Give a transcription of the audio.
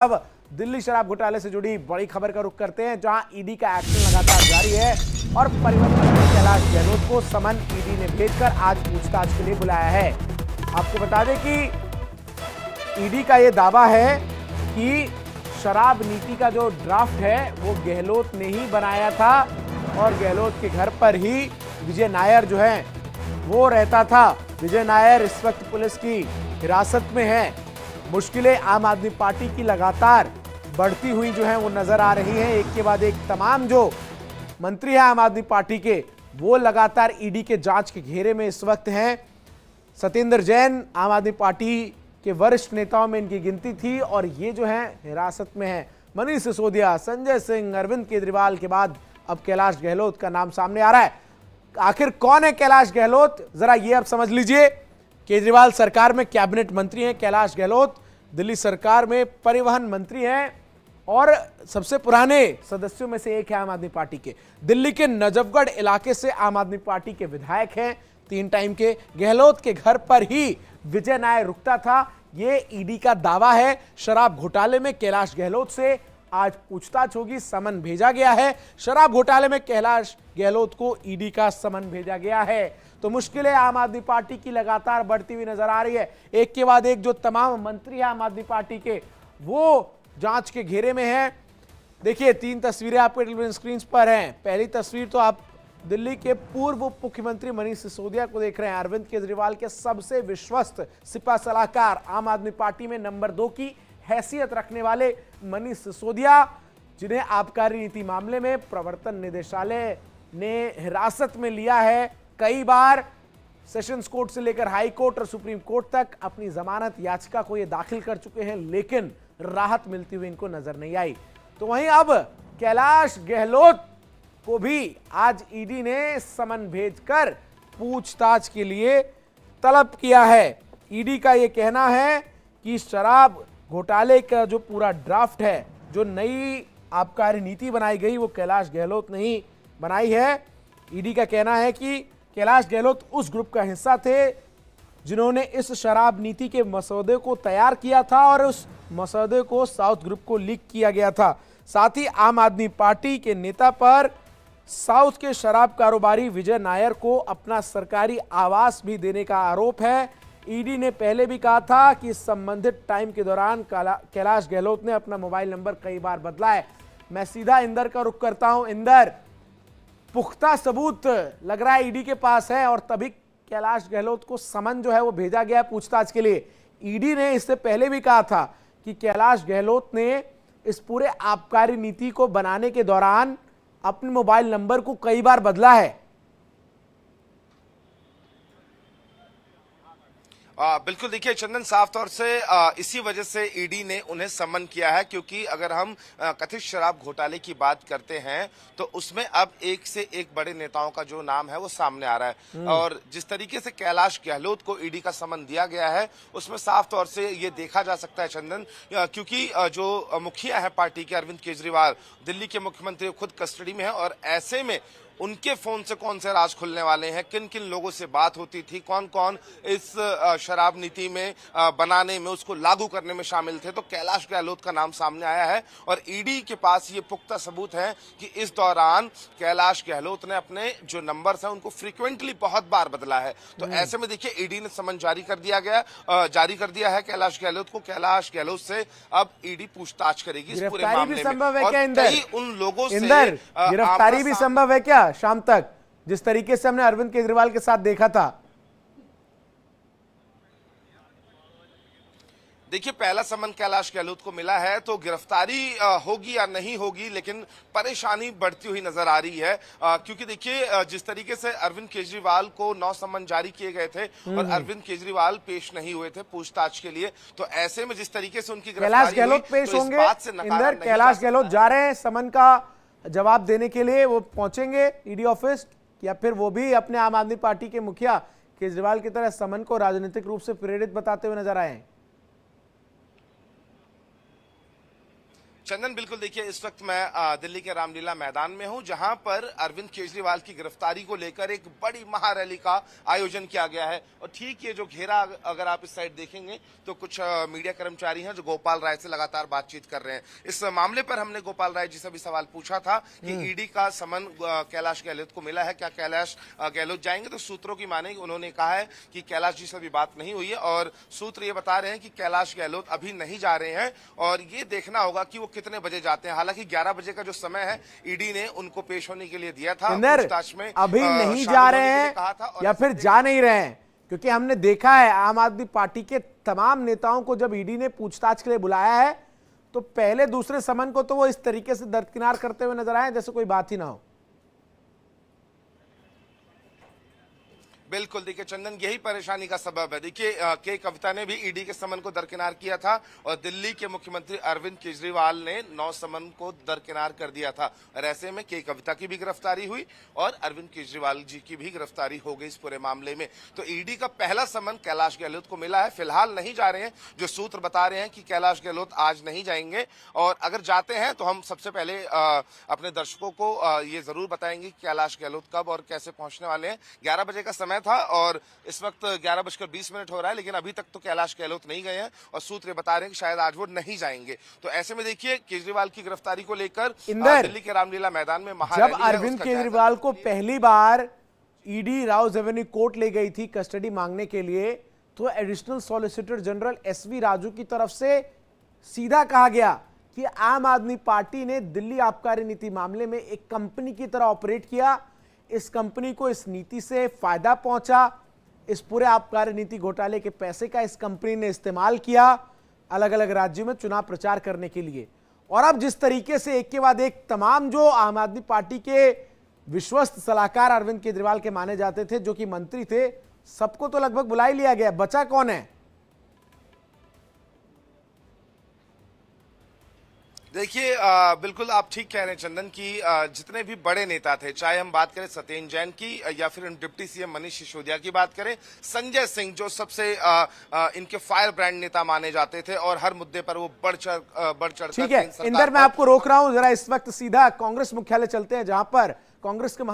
अब दिल्ली शराब घोटाले से जुड़ी बड़ी खबर का रुख करते हैं, जहां ईडी का एक्शन लगातार जारी है और परिवहन मंत्री कैलाश गहलोत को समन ईडी ने भेजकर आज पूछताछ के लिए बुलाया है। आपको बता दें कि ईडी का यह दावा है कि शराब नीति का जो ड्राफ्ट है वो गहलोत ने ही बनाया था और गहलोत के घर पर ही विजय नायर जो है वो रहता था। विजय नायर इस वक्त पुलिस की हिरासत में है। मुश्किलें आम आदमी पार्टी की लगातार बढ़ती हुई जो है वो नजर आ रही है। एक के बाद एक तमाम जो मंत्री हैं आम आदमी पार्टी के वो लगातार ईडी के जांच के घेरे में इस वक्त हैं। सत्येंद्र जैन आम आदमी पार्टी के वरिष्ठ नेताओं में इनकी गिनती थी और ये जो है हिरासत में है। मनीष सिसोदिया, संजय सिंह, अरविंद केजरीवाल के बाद अब कैलाश गहलोत का नाम सामने आ रहा है। आखिर कौन है कैलाश गहलोत, जरा ये आप समझ लीजिए। केजरीवाल सरकार में कैबिनेट मंत्री हैं कैलाश गहलोत, दिल्ली सरकार में परिवहन मंत्री हैं और सबसे पुराने सदस्यों में से एक है आम आदमी पार्टी के। दिल्ली के नजफगढ़ इलाके से आम आदमी पार्टी के विधायक हैं 3 टाइम के। गहलोत के घर पर ही विजय नायर रुकता था, ये ईडी का दावा है। शराब घोटाले में कैलाश गहलोत से आज पूछताछ होगी, समन भेजा गया है। शराब घोटाले में कैलाश गहलोत को ईडी का समन भेजा गया है। तो मुश्किलें आम आदमी पार्टी की लगातार बढ़ती हुई नजर आ रही है। एक के बाद एक जो तमाम मंत्री हैं आम आदमी पार्टी के वो जांच के घेरे में हैं। देखिए 3 तस्वीरें आपके टेलीविजन स्क्रीन पर हैं। पहली तस्वीर तो आप दिल्ली के पूर्व उप मुख्यमंत्री मनीष सिसोदिया को देख रहे हैं। अरविंद केजरीवाल के सबसे विश्वस्त सिपा सलाहकार, आम आदमी पार्टी में नंबर 2 की हैसियत रखने वाले मनीष सिसोदिया, जिन्हें आबकारी नीति मामले में प्रवर्तन निदेशालय ने हिरासत में लिया है। कई बार सेशंस कोर्ट से लेकर हाई कोर्ट और सुप्रीम कोर्ट तक अपनी जमानत याचिका को ये दाखिल कर चुके हैं, लेकिन राहत मिलती हुई इनको नजर नहीं आई। तो वहीं अब कैलाश गहलोत को भी आज ईडी ने समन भेजकर पूछताछ के लिए तलब किया है। ईडी का यह कहना है कि शराब घोटाले का जो पूरा ड्राफ्ट है, जो नई आबकारी नीति बनाई गई, वो कैलाश गहलोत ने ही बनाई है। ईडी का कहना है कि कैलाश गहलोत उस ग्रुप का हिस्सा थे जिन्होंने इस शराब नीति के मसौदे को तैयार किया था और उस मसौदे को साउथ ग्रुप को लीक किया गया था। साथ ही आम आदमी पार्टी के नेता पर साउथ के शराब कारोबारी विजय नायर को अपना सरकारी आवास भी देने का आरोप है। ईडी ने पहले भी कहा था कि संबंधित टाइम के दौरान कैलाश गहलोत ने अपना मोबाइल नंबर कई बार बदला है। मैं सीधा इंदर का रुख करता हूं। इंदर, पुख्ता सबूत लग रहा है ईडी के पास है और तभी कैलाश गहलोत को समन जो है वो भेजा गया पूछताछ के लिए। ईडी ने इससे पहले भी कहा था कि कैलाश गहलोत ने इस पूरे आबकारी नीति को बनाने के दौरान अपने मोबाइल नंबर को कई बार बदला है। बिल्कुल, देखिए चंदन, साफ तौर से इसी वजह से ईडी ने उन्हें समन किया है, क्योंकि अगर हम कथित शराब घोटाले की बात करते हैं तो उसमें अब एक से एक बड़े नेताओं का जो नाम है वो सामने आ रहा है। और जिस तरीके से कैलाश गहलोत को ईडी का समन दिया गया है उसमें साफ तौर से ये देखा जा सकता है चंदन, क्योंकि जो मुखिया है पार्टी के अरविंद केजरीवाल, दिल्ली के मुख्यमंत्री, खुद कस्टडी में है और ऐसे में उनके फोन से कौन से राज खुलने वाले हैं, किन किन लोगों से बात होती थी, कौन कौन इस शराब नीति में बनाने में, उसको लागू करने में शामिल थे, तो कैलाश गहलोत का नाम सामने आया है। और ईडी के पास ये पुख्ता सबूत है कि इस दौरान कैलाश गहलोत ने अपने जो नंबर्स हैं उनको फ्रीक्वेंटली बहुत बार बदला है। तो ऐसे में देखिए ईडी ने समन जारी कर दिया है कैलाश गहलोत को। कैलाश गहलोत से अब ईडी पूछताछ करेगी इस पूरे मामले में और कई उन लोगों से गिरफ्तारी भी संभव है क्या शाम तक, जिस तरीके से हमने अरविंद केजरीवाल के साथ देखा था? देखिए, पहला समन कैलाश गहलोत को मिला है तो गिरफ्तारी होगी या नहीं होगी, लेकिन परेशानी बढ़ती हुई नजर आ रही है, क्योंकि देखिए जिस तरीके से अरविंद केजरीवाल को 9 समन जारी किए गए थे और अरविंद केजरीवाल पेश नहीं हुए थे पूछताछ के लिए, तो ऐसे में जिस तरीके से उनकी कैलाश गहलोत पेश होंगे। इंदर, कैलाश गहलोत जा रहे हैं समन का जवाब देने के लिए, वो पहुंचेंगे ईडी ऑफिस या फिर वो भी अपने आम आदमी पार्टी के मुखिया केजरीवाल की तरह समन को राजनीतिक रूप से प्रेरित बताते हुए नजर आए हैं? चंदन, बिल्कुल देखिए, इस वक्त मैं दिल्ली के रामलीला मैदान में हूं, जहां पर अरविंद केजरीवाल की गिरफ्तारी को लेकर एक बड़ी महारैली का आयोजन किया गया है। और ठीक ये जो घेरा, अगर आप इस साइड देखेंगे तो कुछ मीडिया कर्मचारी हैं जो गोपाल राय से लगातार बातचीत कर रहे हैं। इस मामले पर हमने गोपाल राय जी से भी सवाल पूछा था कि ईडी का समन कैलाश गहलोत को मिला है, क्या कैलाश गहलोत जाएंगे? तो सूत्रों की माने उन्होंने कहा है कि कैलाश जी से भी बात नहीं हुई है, और सूत्र ये बता रहे हैं कि कैलाश गहलोत अभी नहीं जा रहे हैं और ये देखना होगा कि वो कितने बजे जाते हैं। हालांकि 11 बजे का जो समय है ईडी ने उनको पेश होने के लिए दिया था, पूछताछ में अभी नहीं जा रहे हैं या फिर जा नहीं रहे हैं, क्योंकि हमने देखा है आम आदमी पार्टी के तमाम नेताओं को जब ईडी ने पूछताछ के लिए बुलाया है तो पहले दूसरे समन को तो वो इस तरीके से दरकिनार करते हुए नजर आए जैसे कोई बात ही ना हो। बिल्कुल, देखिए चंदन, यही परेशानी का सबब है। देखिए के कविता ने भी ईडी के समन को दरकिनार किया था और दिल्ली के मुख्यमंत्री अरविंद केजरीवाल ने 9 समन को दरकिनार कर दिया था, और ऐसे में के कविता की भी गिरफ्तारी हुई और अरविंद केजरीवाल जी की भी गिरफ्तारी हो गई इस पूरे मामले में। तो ईडी का पहला समन कैलाश गहलोत को मिला है। फिलहाल नहीं जा रहे हैं, जो सूत्र बता रहे हैं कि कैलाश गहलोत आज नहीं जाएंगे, और अगर जाते हैं तो हम सबसे पहले अपने दर्शकों को ये जरूर बताएंगे कि कैलाश गहलोत कब और कैसे पहुंचने वाले हैं। 11 बजे का समय था और इस वक्त 11:20 हो रहा है, लेकिन अभी तक तो कैलाश गहलोत नहीं गए हैं और सूत्र बता रहे हैं कि शायद आज वो नहीं जाएंगे। तो ऐसे में देखिए, केजरीवाल की गिरफ्तारी को लेकर दिल्ली के रामलीला मैदान में महारैली जब अरविंद केजरीवाल को पहली बार ईडी राउज एवेन्यू कोर्ट ले गई थी कस्टडी मांगने के लिए, तो additional solicitor general SV Raju की तरफ से सीधा कहा गया कि आम आदमी पार्टी ने दिल्ली आबकारी नीति मामले में एक कंपनी की तरह ऑपरेट किया, इस कंपनी को इस नीति से फायदा पहुंचा, इस पूरे आबकारी नीति घोटाले के पैसे का इस कंपनी ने इस्तेमाल किया अलग अलग राज्यों में चुनाव प्रचार करने के लिए। और अब जिस तरीके से एक के बाद एक तमाम जो आम आदमी पार्टी के विश्वस्त सलाहकार अरविंद केजरीवाल के माने जाते थे, जो कि मंत्री थे, सबको तो लगभग बुला ही लिया गया, बचा कौन है? देखिए बिल्कुल आप ठीक कह रहे हैं चंदन कि जितने भी बड़े नेता थे, चाहे हम बात करें सत्येंद्र जैन की या फिर डिप्टी सीएम मनीष सिसोदिया की बात करें, संजय सिंह जो सबसे इनके फायर ब्रांड नेता माने जाते थे और हर मुद्दे पर वो बढ़ चढ़ ठीक है इंदर, मैं आपको रोक रहा हूं, जरा इस वक्त सीधा कांग्रेस मुख्यालय चलते हैं, जहां पर कांग्रेस के